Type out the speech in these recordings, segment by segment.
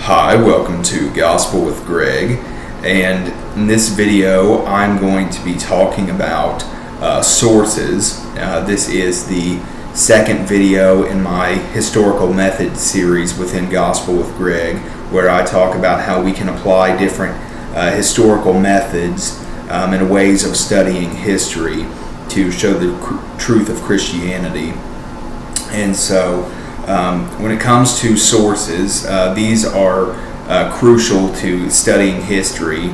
Hi, welcome to Gospel with Greg, and in this video I'm going to be talking about sources. This is the second video in my historical method series within Gospel with Greg, where I talk about how we can apply different historical methods and ways of studying history to show the truth of Christianity. And so when it comes to sources, these are crucial to studying history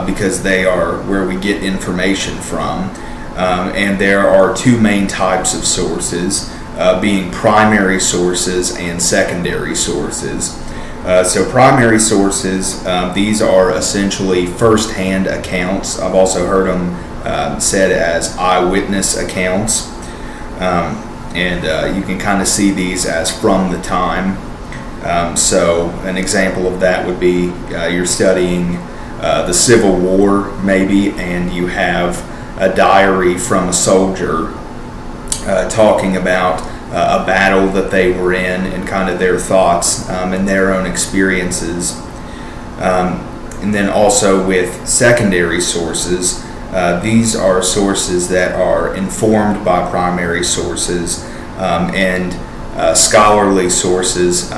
because they are where we get information from. And there are two main types of sources, being primary sources and secondary sources. So primary sources, these are essentially first-hand accounts. I've also heard them said as eyewitness accounts. And you can kind of see these as from the time. So an example of that would be you're studying the Civil War maybe, and you have a diary from a soldier talking about a battle that they were in and kind of their thoughts and their own experiences. And then also with secondary sources, these are sources that are informed by primary sources, and scholarly sources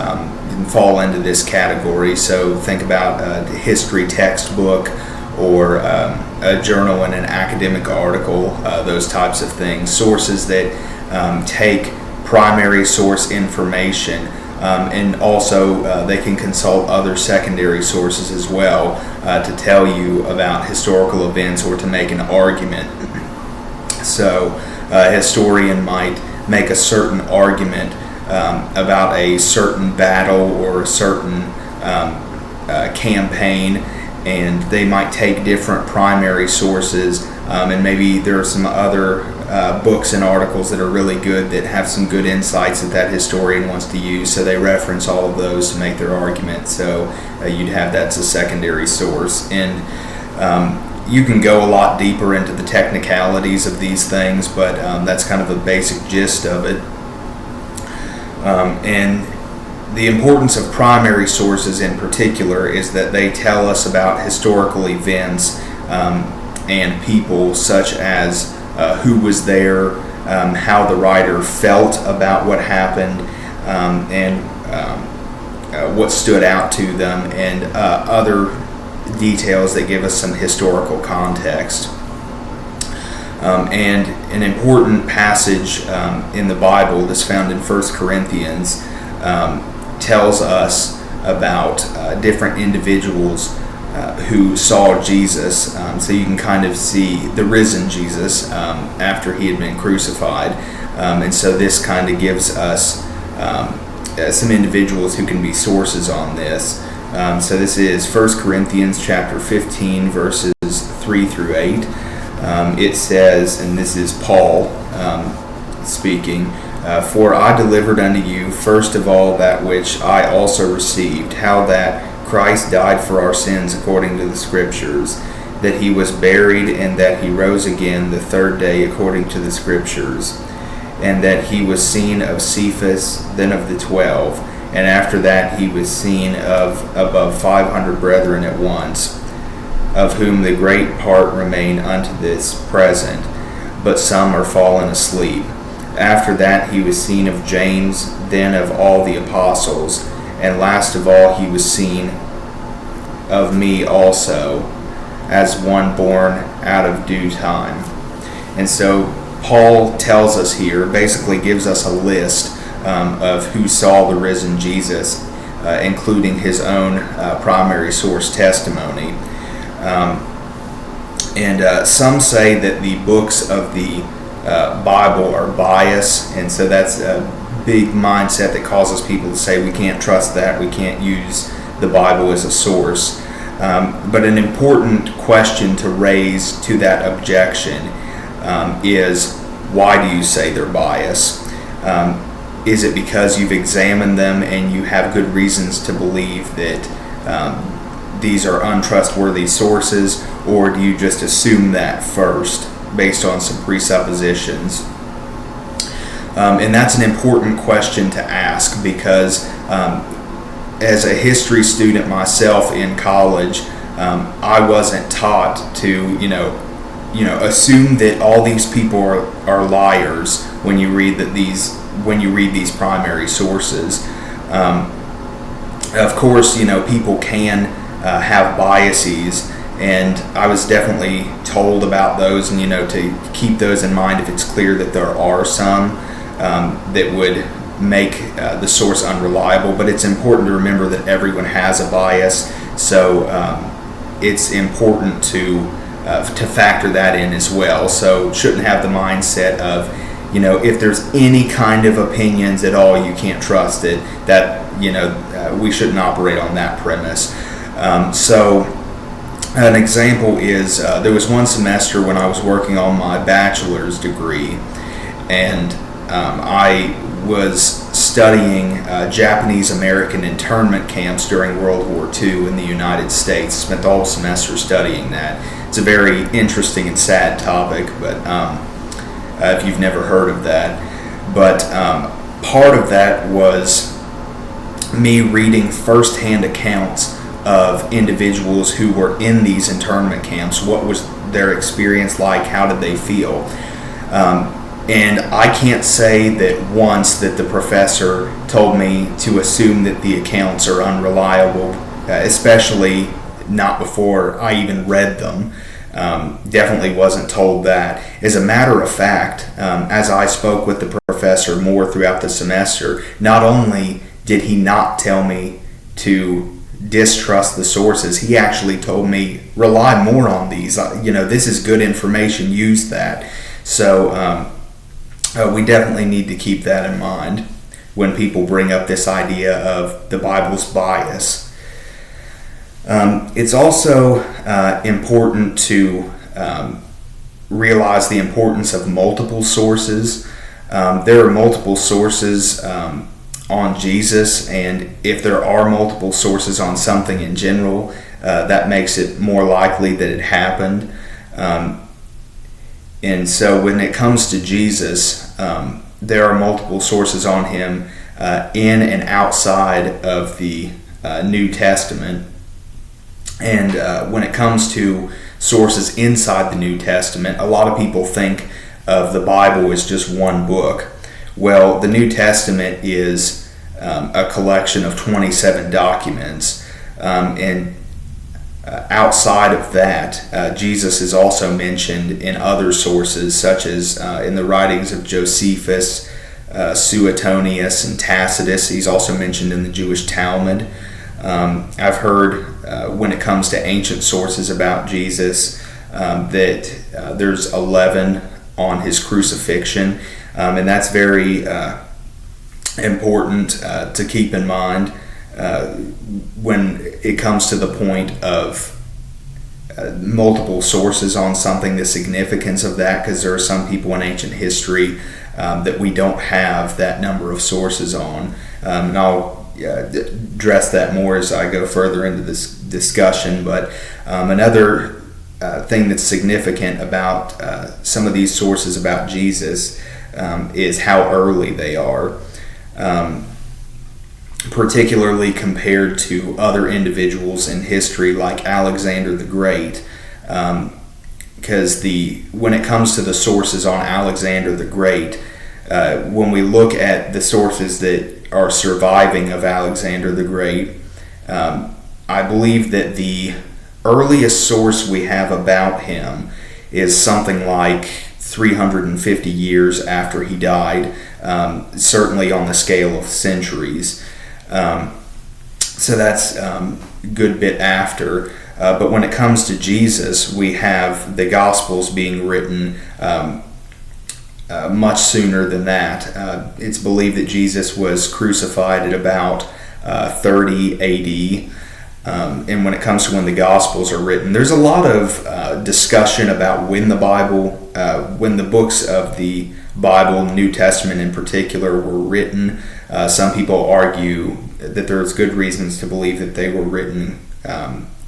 fall into this category. So think about a history textbook or a journal and an academic article, those types of things. Sources that take primary source information, and also they can consult other secondary sources as well to tell you about historical events or to make an argument. So a historian might make a certain argument about a certain battle or a certain campaign, and they might take different primary sources, and maybe there are some other books and articles that are really good that have some good insights that historian wants to use, so they reference all of those to make their argument. So you'd have that's a secondary source. And you can go a lot deeper into the technicalities of these things, but that's kind of the basic gist of it. And the importance of primary sources in particular is that they tell us about historical events and people, such as who was there, how the writer felt about what happened, and what stood out to them, and other details that give us some historical context. And an important passage in the Bible that's found in 1 Corinthians tells us about different individuals who saw Jesus. So you can kind of see the risen Jesus after he had been crucified. And so this kind of gives us some individuals who can be sources on this. So this is 1 Corinthians chapter 15, verses 3 through 8. It says, and this is Paul speaking, "For I delivered unto you first of all that which I also received, how that Christ died for our sins according to the Scriptures, that he was buried, and that he rose again the third day according to the Scriptures, and that he was seen of Cephas, then of the 12, and after that he was seen of above 500 brethren at once, of whom the great part remain unto this present, but some are fallen asleep. After that he was seen of James, then of all the apostles, and last of all he was seen of me also, as one born out of due time." And so Paul tells us here, basically gives us a list of who saw the risen Jesus, including his own primary source testimony. And some say that the books of the Bible are biased, and so that's a big mindset that causes people to say we can't trust that, we can't use the Bible as a source. But an important question to raise to that objection is, why do you say they're biased? Is it because you've examined them and you have good reasons to believe that these are untrustworthy sources, or do you just assume that first based on some presuppositions? And that's an important question to ask, because as a history student myself in college, I wasn't taught to, assume that all these people are liars when you read these primary sources. Of course, people can have biases, and I was definitely told about those, and to keep those in mind if it's clear that there are some that would make the source unreliable. But it's important to remember that everyone has a bias, so it's important to factor that in as well. So shouldn't have the mindset of, if there's any kind of opinions at all, you can't trust it. That we shouldn't operate on that premise. So an example is there was one semester when I was working on my bachelor's degree, and I was studying Japanese American internment camps during World War II in the United States. Spent the whole semester studying that. It's a very interesting and sad topic, but if you've never heard of that. But part of that was me reading firsthand accounts of individuals who were in these internment camps. What was their experience like? How did they feel? And I can't say that once that the professor told me to assume that the accounts are unreliable, especially not before I even read them. Definitely wasn't told that. As a matter of fact, as I spoke with the professor more throughout the semester, not only did he not tell me to distrust the sources, he actually told me rely more on these. This is good information, use that. So we definitely need to keep that in mind when people bring up this idea of the Bible's bias. It's also important to realize the importance of multiple sources. There are multiple sources on Jesus, and if there are multiple sources on something in general, that makes it more likely that it happened. And so when it comes to Jesus, there are multiple sources on him in and outside of the New Testament. And when it comes to sources inside the New Testament, a lot of people think of the Bible as just one book. Well, the New Testament is a collection of 27 documents, and outside of that, Jesus is also mentioned in other sources, such as in the writings of Josephus, Suetonius, and Tacitus. He's also mentioned in the Jewish Talmud. I've heard when it comes to ancient sources about Jesus that there's 11 on his crucifixion, and that's very important to keep in mind when it comes to the point of multiple sources on something, the significance of that, because there are some people in ancient history that we don't have that number of sources on. And I'll address that more as I go further into this discussion. But another thing that's significant about some of these sources about Jesus is how early they are. Particularly compared to other individuals in history like Alexander the Great, because when it comes to the sources on Alexander the Great, when we look at the sources that are surviving of Alexander the Great, I believe that the earliest source we have about him is something like 350 years after he died, certainly on the scale of centuries. So that's a good bit after. But when it comes to Jesus, we have the Gospels being written much sooner than that. It's believed that Jesus was crucified at about 30 AD. And when it comes to when the Gospels are written, there's a lot of discussion about when the books of the Bible, New Testament in particular, were written. Some people argue that there's good reasons to believe that they were written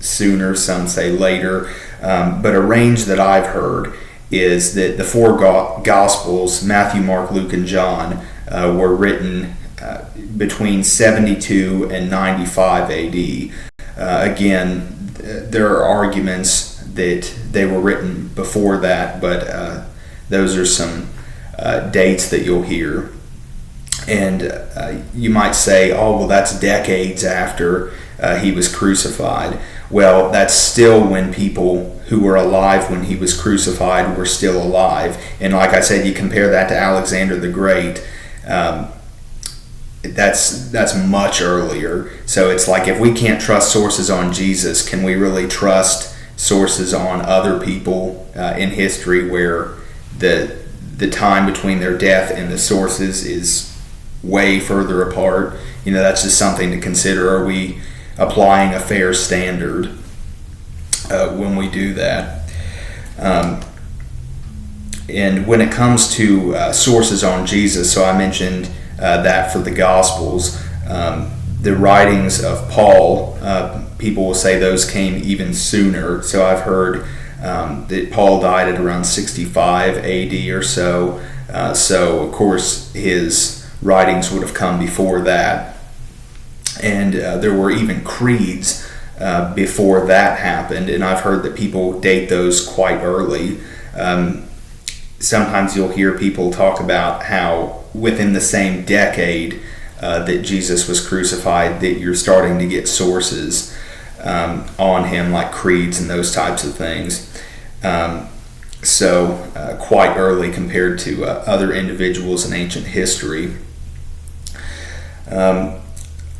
sooner, some say later. But a range that I've heard is that the four Gospels, Matthew, Mark, Luke, and John, were written between 72 and 95 AD. Again, there are arguments that they were written before that, but those are some dates that you'll hear. And you might say, oh, well, that's decades after he was crucified. Well, that's still when people who were alive when he was crucified were still alive. And like I said, you compare that to Alexander the Great, that's much earlier. So it's like, if we can't trust sources on Jesus, can we really trust sources on other people in history where the time between their death and the sources is way further apart? That's just something to consider. Are we applying a fair standard when we do that? And when it comes to sources on Jesus, so I mentioned that for the Gospels, the writings of Paul, people will say those came even sooner. So I've heard that Paul died at around 65 AD or so. So of course his writings would have come before that. And there were even creeds before that happened, and I've heard that people date those quite early. Sometimes you'll hear people talk about how within the same decade that Jesus was crucified, that you're starting to get sources on him, like creeds and those types of things. So quite early compared to other individuals in ancient history.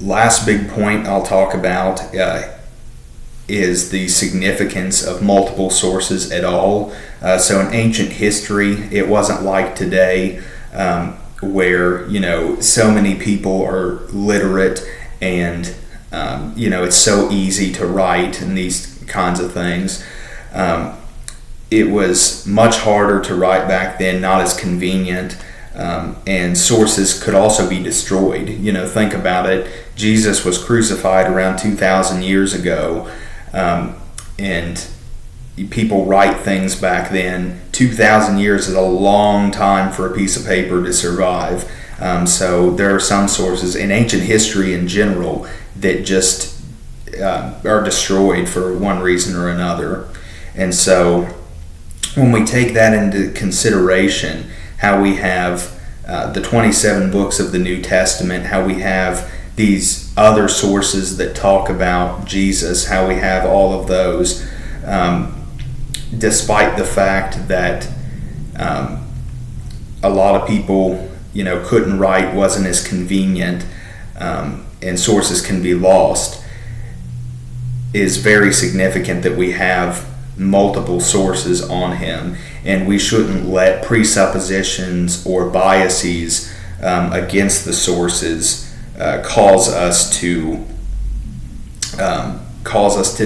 Last big point I'll talk about is the significance of multiple sources at all. So in ancient history, it wasn't like today, where so many people are literate and it's so easy to write and these kinds of things. It was much harder to write back then, not as convenient. And sources could also be destroyed. Think about it. Jesus was crucified around 2,000 years ago, and people write things back then. 2,000 years is a long time for a piece of paper to survive. So there are some sources in ancient history in general that just are destroyed for one reason or another. And so when we take that into consideration, how we have the 27 books of the New Testament, how we have these other sources that talk about Jesus, how we have all of those, despite the fact that a lot of people, couldn't write, wasn't as convenient, and sources can be lost, is very significant that we have multiple sources on him, and we shouldn't let presuppositions or biases against the sources cause us to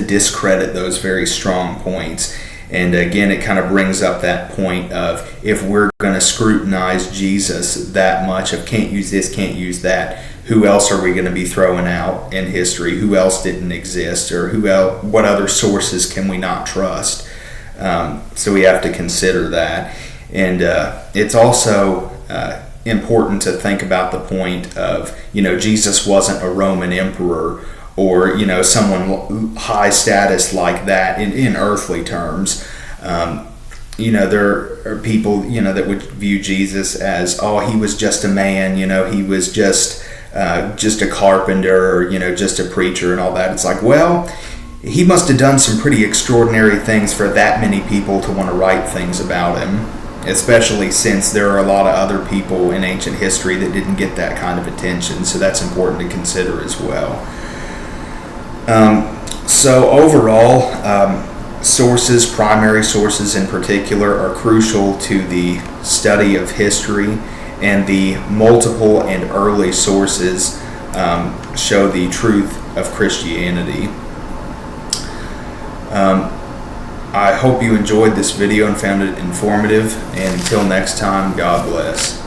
discredit those very strong points. And again, it kind of brings up that point of, if we're going to scrutinize Jesus that much of can't use this, can't use that, who else are we going to be throwing out in history? Who else didn't exist? Or what other sources can we not trust? So we have to consider that. And it's also important to think about the point of, Jesus wasn't a Roman emperor or, someone high status like that in earthly terms. There are people, that would view Jesus as, oh, he was just a man, he was just a carpenter, or, just a preacher and all that. It's like, well, he must have done some pretty extraordinary things for that many people to want to write things about him, especially since there are a lot of other people in ancient history that didn't get that kind of attention. So that's important to consider as well. So overall, sources, primary sources in particular, are crucial to the study of history, and the multiple and early sources show the truth of Christianity. I hope you enjoyed this video and found it informative, and until next time, God bless.